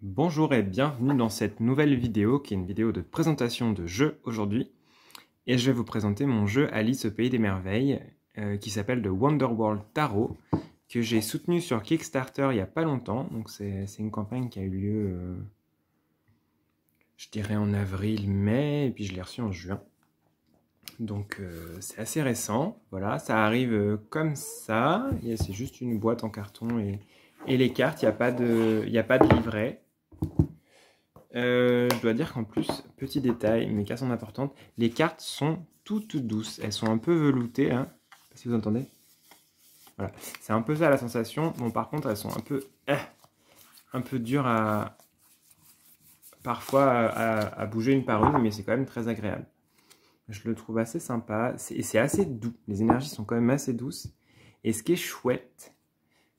Bonjour et bienvenue dans cette nouvelle vidéo qui est une vidéo de présentation de jeu aujourd'hui. Et je vais vous présenter mon jeu Alice au Pays des Merveilles qui s'appelle The Wonderworld Tarot, que j'ai soutenu sur Kickstarter il n'y a pas longtemps. Donc c'est une campagne qui a eu lieu, je dirais en avril, mai, et puis je l'ai reçu en juin. Donc c'est assez récent, voilà, ça arrive comme ça, c'est juste une boîte en carton et les cartes, il n'y a pas de livret. Je dois dire qu'en plus, petit détail, mais qui sont importantes, les cartes sont toutes douces. Elles sont un peu veloutées, hein. Je sais pas si vous entendez. Voilà, c'est un peu ça la sensation. Bon, par contre, elles sont un peu dures parfois à bouger une par une, mais c'est quand même très agréable. Je le trouve assez sympa et c'est assez doux. Les énergies sont quand même assez douces. Et ce qui est chouette,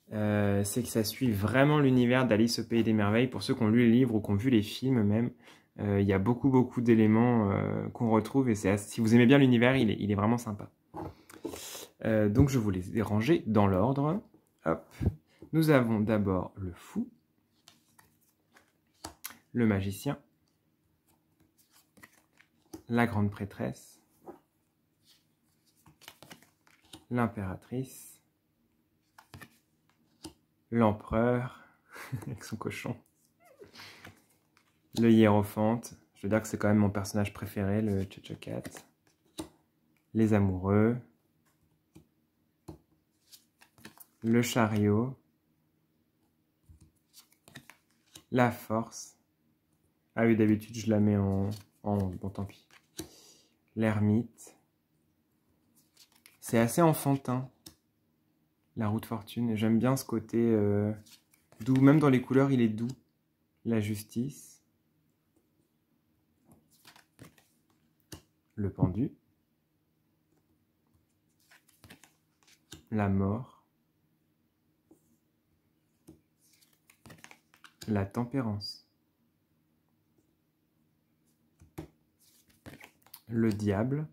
c'est que ça suit vraiment l'univers d'Alice au Pays des Merveilles. Pour ceux qui ont lu les livres ou qui ont vu les films même, il y a beaucoup d'éléments qu'on retrouve. Et si vous aimez bien l'univers, il est vraiment sympa. Donc je vous les ai rangés dans l'ordre. Hop. Nous avons d'abord le fou, le magicien, la grande prêtresse, l'impératrice, l'empereur avec son cochon, le hiérophante, je veux dire que c'est quand même mon personnage préféré, le Chochocat, les amoureux, le chariot, la force. Ah oui, d'habitude je la mets en bon, tant pis. L'ermite. C'est assez enfantin, la roue de fortune. J'aime bien ce côté doux, même dans les couleurs il est doux. La justice. Le pendu. La mort. La tempérance. Le diable.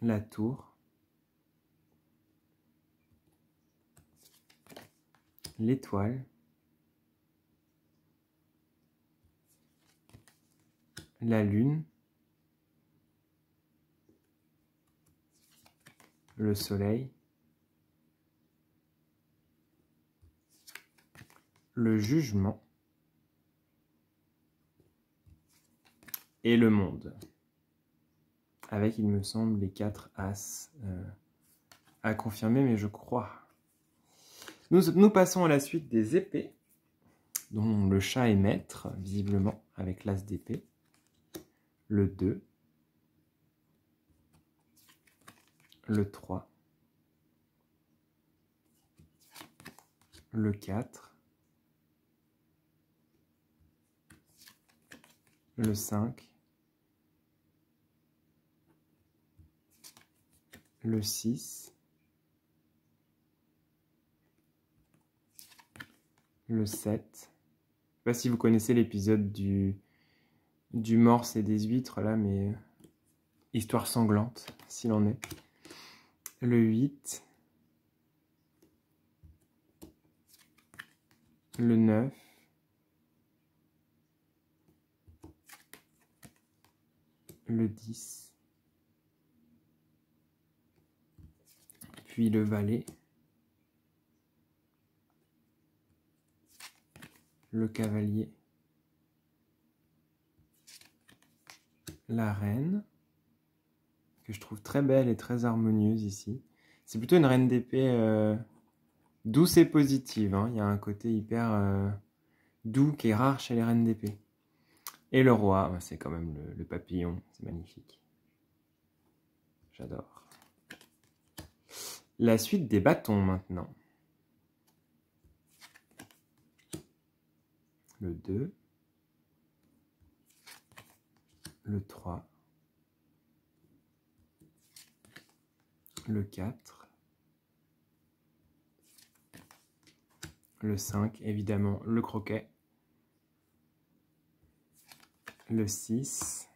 La tour. L'étoile. La lune. Le soleil. Le jugement. Et le monde. Avec, il me semble, les 4 as à confirmer, mais je crois. Nous passons à la suite des épées, dont le chat est maître, visiblement, avec l'as d'épée. Le 2. Le 3. Le 4. Le 5. Le 6. Le 7. Je ne sais pas si vous connaissez l'épisode du morse et des huîtres, là, mais histoire sanglante, s'il en est. Le 8. Le 9. Le 10. Puis le valet. Le cavalier. La reine, que je trouve très belle et très harmonieuse ici. C'est plutôt une reine d'épée douce et positive, hein. Il y a un côté hyper doux qui est rare chez les reines d'épée. Et le roi, c'est quand même le papillon, c'est magnifique. J'adore. La suite des bâtons maintenant. Le 2. Le 3. Le 4. Le 5, évidemment, le croquet. Le 6.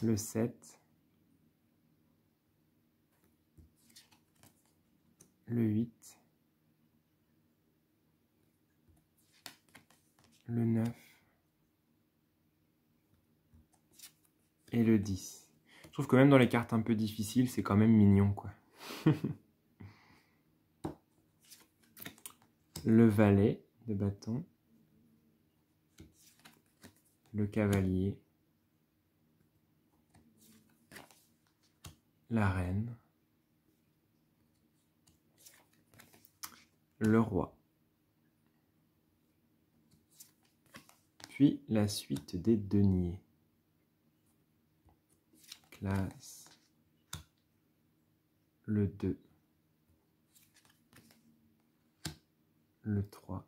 Le 7. le 8, le 9 et le 10. Je trouve que même dans les cartes un peu difficiles, c'est quand même mignon, quoi. Le valet de bâton, le cavalier, la reine, le roi. Puis la suite des deniers. Classe, le 2, le 3,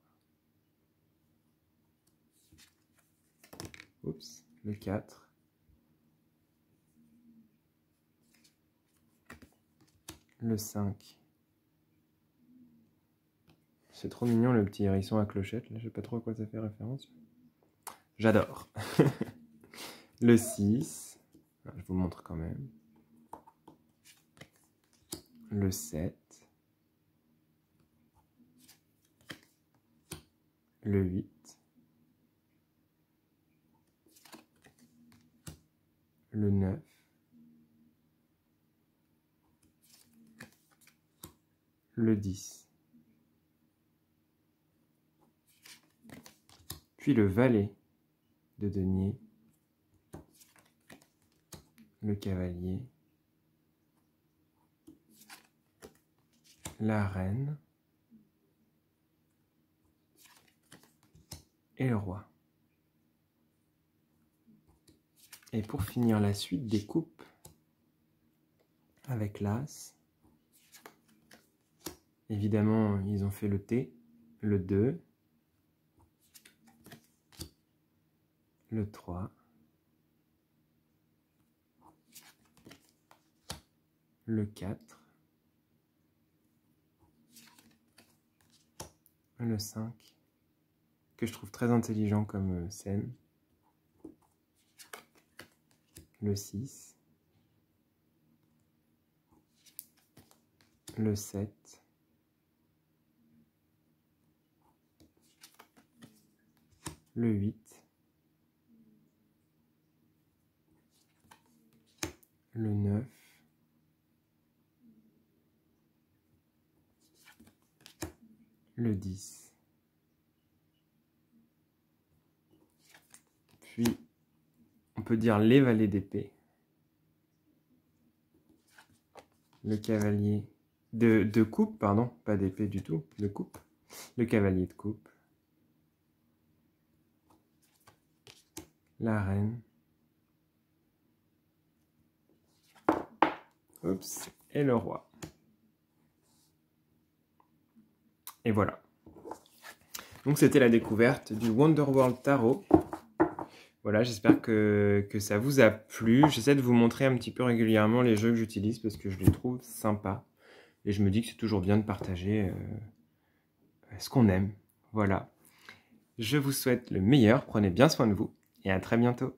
oups, le 4, le 5. C'est trop mignon le petit hérisson à clochette, là je sais pas trop à quoi ça fait référence. J'adore. Le 6, je vous montre quand même. Le 7, le 8, le 9, le 10, puis le valet de denier, le cavalier, la reine et le roi. Et pour finir la suite des coupes, avec l'as, évidemment ils ont fait le T, le 2, le 3, le 4, le 5, que je trouve très intelligent comme scène, le 6, le 7, le 8, le 9, le 10, puis on peut dire les valets d'épée, le cavalier de coupe, pardon, pas d'épée du tout, de coupe, le cavalier de coupe, la reine, oups, et le roi. Et voilà. Donc c'était la découverte du Wonderworld Tarot. Voilà, j'espère que ça vous a plu. J'essaie de vous montrer un petit peu régulièrement les jeux que j'utilise parce que je les trouve sympas. Et je me dis que c'est toujours bien de partager ce qu'on aime. Voilà. Je vous souhaite le meilleur, prenez bien soin de vous et à très bientôt.